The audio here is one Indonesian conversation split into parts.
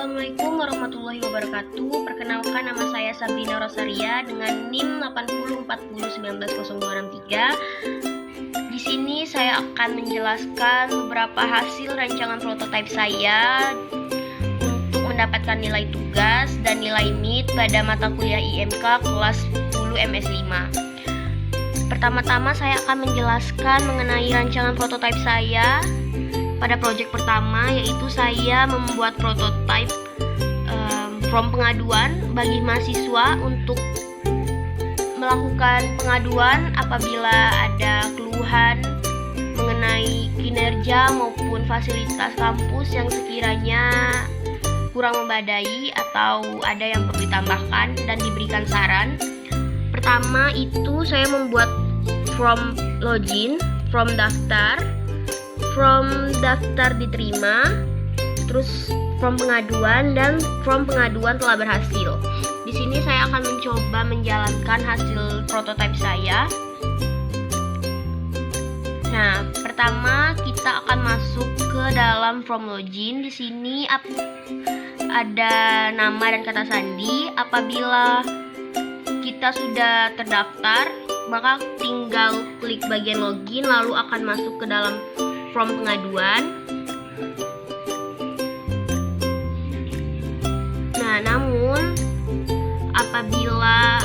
Assalamualaikum warahmatullahi wabarakatuh. Perkenalkan, nama saya Sabrina Rosaria dengan NIM 8040190263. Di sini saya akan menjelaskan beberapa hasil rancangan prototipe saya untuk mendapatkan nilai tugas dan nilai MIT pada mata kuliah IMK kelas 10 MS5. Pertama-tama saya akan menjelaskan mengenai rancangan prototipe saya pada proyek pertama, yaitu saya membuat prototipe form pengaduan bagi mahasiswa untuk melakukan pengaduan apabila ada keluhan mengenai kinerja maupun fasilitas kampus yang sekiranya kurang memadai atau ada yang perlu ditambahkan dan diberikan saran. Pertama itu saya membuat form login, form daftar diterima, terus form pengaduan, dan form pengaduan telah berhasil. Di sini saya akan mencoba menjalankan hasil prototipe saya. Nah, pertama kita akan masuk ke dalam form login. Di sini ada nama dan kata sandi. Apabila kita sudah terdaftar, maka tinggal klik bagian login lalu akan masuk ke dalam form pengaduan. Nah, namun apabila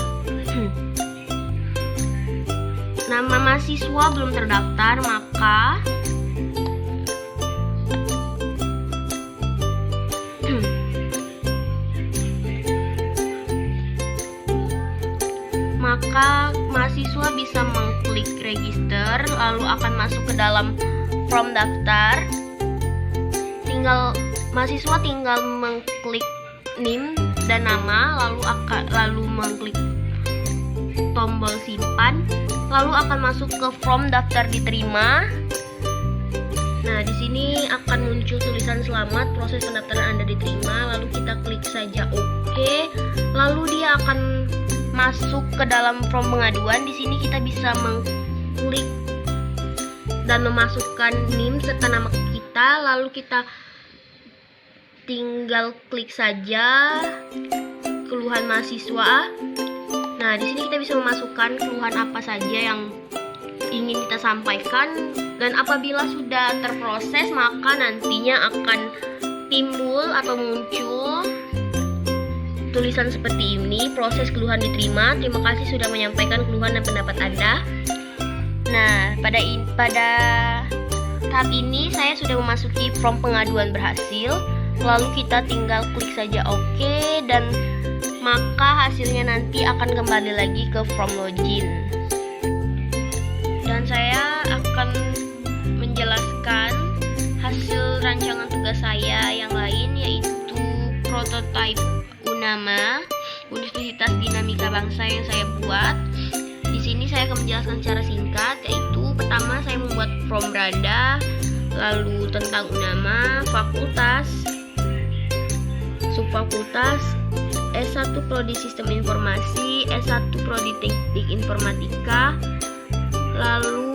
nama mahasiswa belum terdaftar, maka mahasiswa bisa mengklik register lalu akan masuk ke dalam form daftar. Mahasiswa tinggal mengklik NIM dan nama lalu mengklik tombol simpan lalu akan masuk ke form daftar diterima. Nah, di sini akan muncul tulisan selamat, proses pendaftaran Anda diterima, lalu kita klik saja OK. Lalu dia akan masuk ke dalam form pengaduan. Di sini kita bisa mengklik dan memasukkan NIM serta nama kita, lalu kita tinggal klik saja keluhan mahasiswa. Nah, di sini kita bisa memasukkan keluhan apa saja yang ingin kita sampaikan, dan apabila sudah terproses maka nantinya akan timbul atau muncul tulisan seperti ini, proses keluhan diterima. Terima kasih sudah menyampaikan keluhan dan pendapat Anda. Nah, pada tahap ini saya sudah memasuki form pengaduan berhasil. Lalu kita tinggal klik saja OK, dan maka hasilnya nanti akan kembali lagi ke form login. Dan saya akan menjelaskan hasil rancangan tugas saya yang lain, yaitu prototipe UNAMA, Universitas Dinamika Bangsa, yang saya buat. Di sini saya akan menjelaskan secara singkat, yaitu pertama saya membuat form beranda, lalu tentang UNAMA, fakultas, subfakultas, S1 Prodi Sistem Informasi, S1 Prodi Teknik Informatika, lalu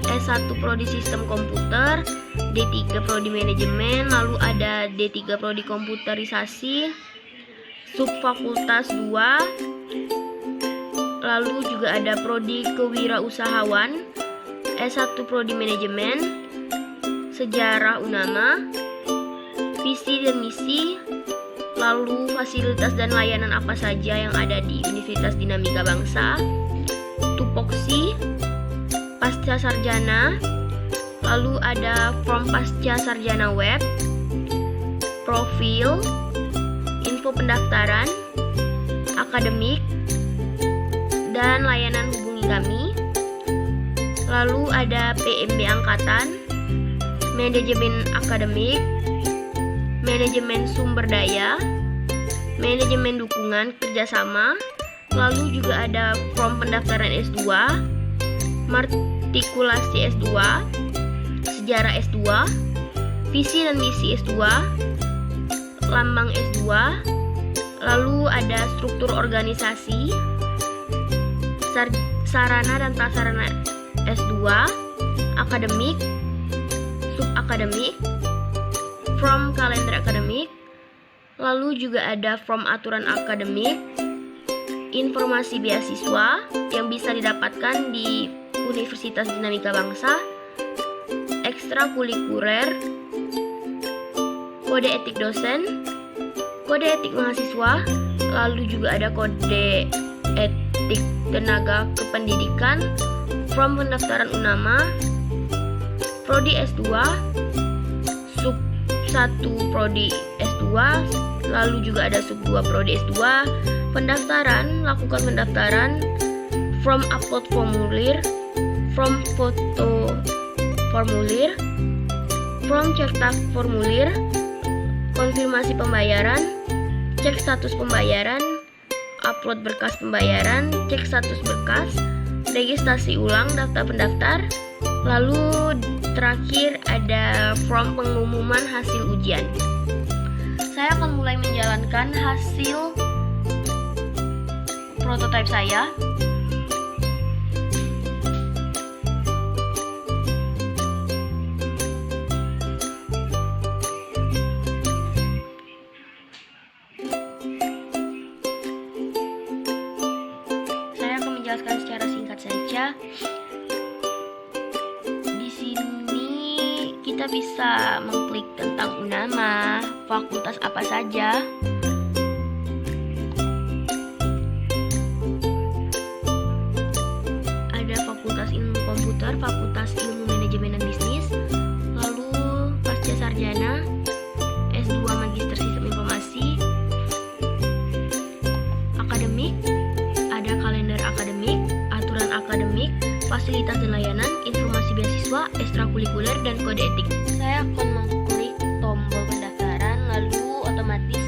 S1 Prodi Sistem Komputer, D3 Prodi Manajemen, lalu ada D3 Prodi Komputerisasi, subfakultas 2, lalu juga ada Prodi Kewirausahaan, S1 Prodi Manajemen, Sejarah UNAMA, visi dan misi, lalu fasilitas dan layanan apa saja yang ada di Universitas Dinamika Bangsa, tupoksi, pasca sarjana, lalu ada form pasca sarjana web, profil, info pendaftaran, akademik, dan layanan hubungi kami. Lalu ada PMB angkatan, manajemen akademik, manajemen sumber daya, manajemen dukungan kerjasama, lalu juga ada form pendaftaran S2, matrikulasi S2, sejarah S2, visi dan misi S2, lambang S2, lalu ada struktur organisasi, sarana dan prasarana S2, akademik, subakademik, from kalender akademik, Lalu juga ada from aturan akademik, informasi beasiswa yang bisa didapatkan di Universitas Dinamika Bangsa, ekstrakurikuler, kode etik dosen, kode etik mahasiswa, lalu juga ada kode etik tenaga kependidikan, from pendaftaran UNAMA, prodi S2, sub 1 prodi S2, lalu juga ada sub 2 prodi S2, pendaftaran, lakukan pendaftaran, from upload formulir, from foto formulir, from cetak formulir, konfirmasi pembayaran, cek status pembayaran, upload berkas pembayaran, cek status berkas, registrasi ulang daftar pendaftar, lalu terakhir ada from pengumuman hasil ujian. Saya akan mulai menjalankan hasil prototipe saya. Saya akan menjelaskan secara singkat saja. Di sini kita bisa mengklik tentang UNAMA, fakultas apa saja. Ada Fakultas Ilmu Komputer, Fakultas Ilmu Manajemen dan Bisnis, lalu pasca sarjana, S2 Magister Sistem Informasi, akademik, ada kalender akademik, aturan akademik, fasilitas dan layanan, informasi beasiswa, ekstrakurikuler, dan kode etik. Saya akan mengklik tombol pendaftaran, lalu otomatis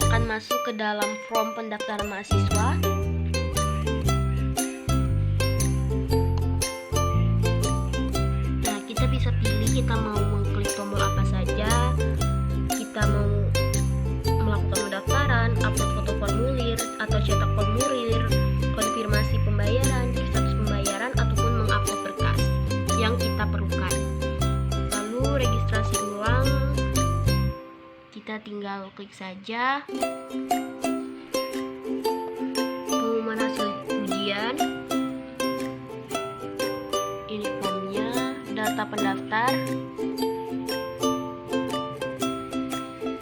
akan masuk ke dalam form pendaftaran mahasiswa. Nah, kita bisa pilih kita mau mengklik tombol apa saja. Kita mau melakukan pendaftaran, upload foto formulir, atau cetak formulir, konfirmasi pembayaran, cek status pembayaran, ataupun mengupload berkas yang kita perlukan. Lalu registrasi ulang, kita tinggal klik saja. Pengumuman hasil ujian, ini formnya, data pendaftar,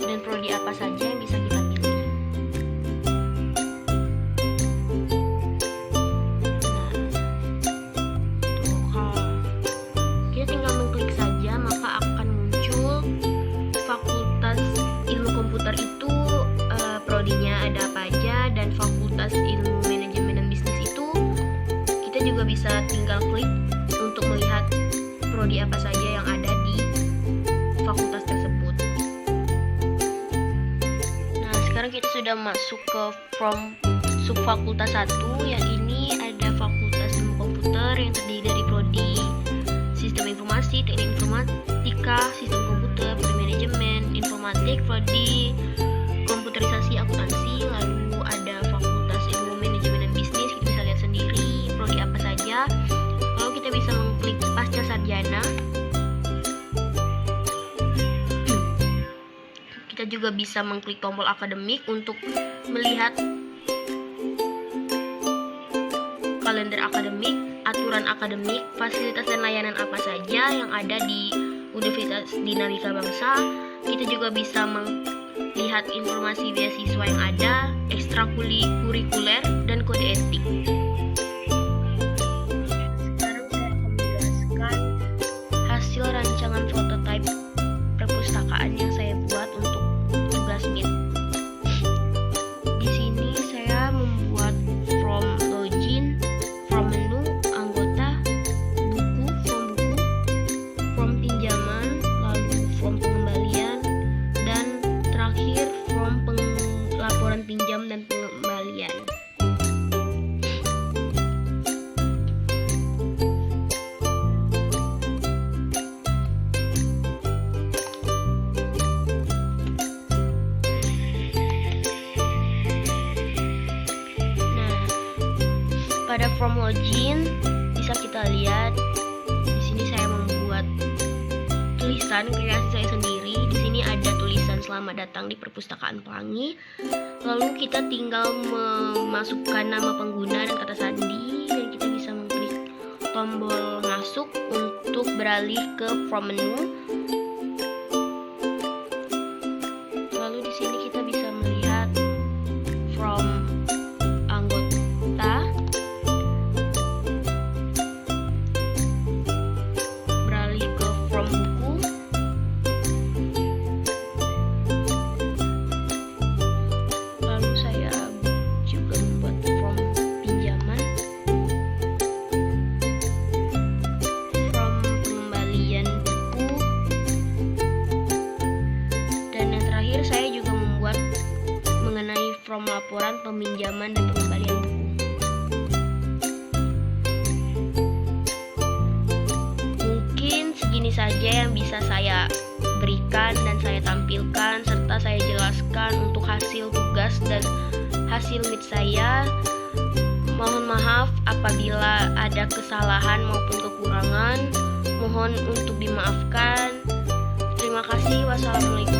dan prodi apa saja yang bisa kita pilih. Kita tinggal mengklik saja, maka akan muncul Fakultas Ilmu Komputer itu prodinya ada apa aja, dan Fakultas Ilmu Manajemen dan Bisnis itu kita juga bisa tinggal klik untuk melihat prodi apa saja yang ada di fakultas tersebut. Nah, sekarang kita sudah masuk ke from subfakultas 1, yang ini ada Fakultas Ilmu Komputer yang terdiri dari prodi Sistem Informasi, Teknik Informatika, Sistem Komputer, Prodi Manajemen, Informatik, Prodi Komputerisasi, Akuntansi, lalu ada Fakultas Ilmu Manajemen dan Bisnis. Kita bisa lihat sendiri prodi apa saja. Lalu kita bisa mengklik pasca sarjana. Kita juga bisa mengklik tombol akademik untuk melihat kalender akademik, aturan akademik, fasilitas dan layanan apa saja yang ada di Universitas Dinamika Bangsa. Kita juga bisa melihat informasi beasiswa yang ada, ekstrakurikuler, dan kode etik. Sekarang saya akan menjelaskan hasil rancangan prototipe perpustakaan yang saya buat untuk tugas MIT. Di sini saya membuat from login, from menu, anggota, buku, from pinjaman, lalu from pengembalian, dan terakhir from laporan pinjam dan pengembalian. Pada from login bisa kita lihat di sini saya membuat tulisan kreasi saya sendiri. Di sini ada tulisan selamat datang di Perpustakaan Pelangi. Lalu kita tinggal memasukkan nama pengguna dan kata sandi, dan kita bisa mengklik tombol masuk untuk beralih ke from menu. Lalu di sini kita bisa melihat from anggota, beralih ke from buku, lalu saya juga membuat from pinjaman, from pengembalian buku, dan yang terakhir saya juga membuat mengenai from laporan peminjaman dan pengembalian buku. Mungkin segini saja yang bisa saya berikan dan saya tampilkan serta saya jelaskan untuk hasil tugas dan hasil meet saya. Mohon maaf apabila ada kesalahan maupun kekurangan. Mohon untuk dimaafkan. Terima kasih. Wassalamualaikum.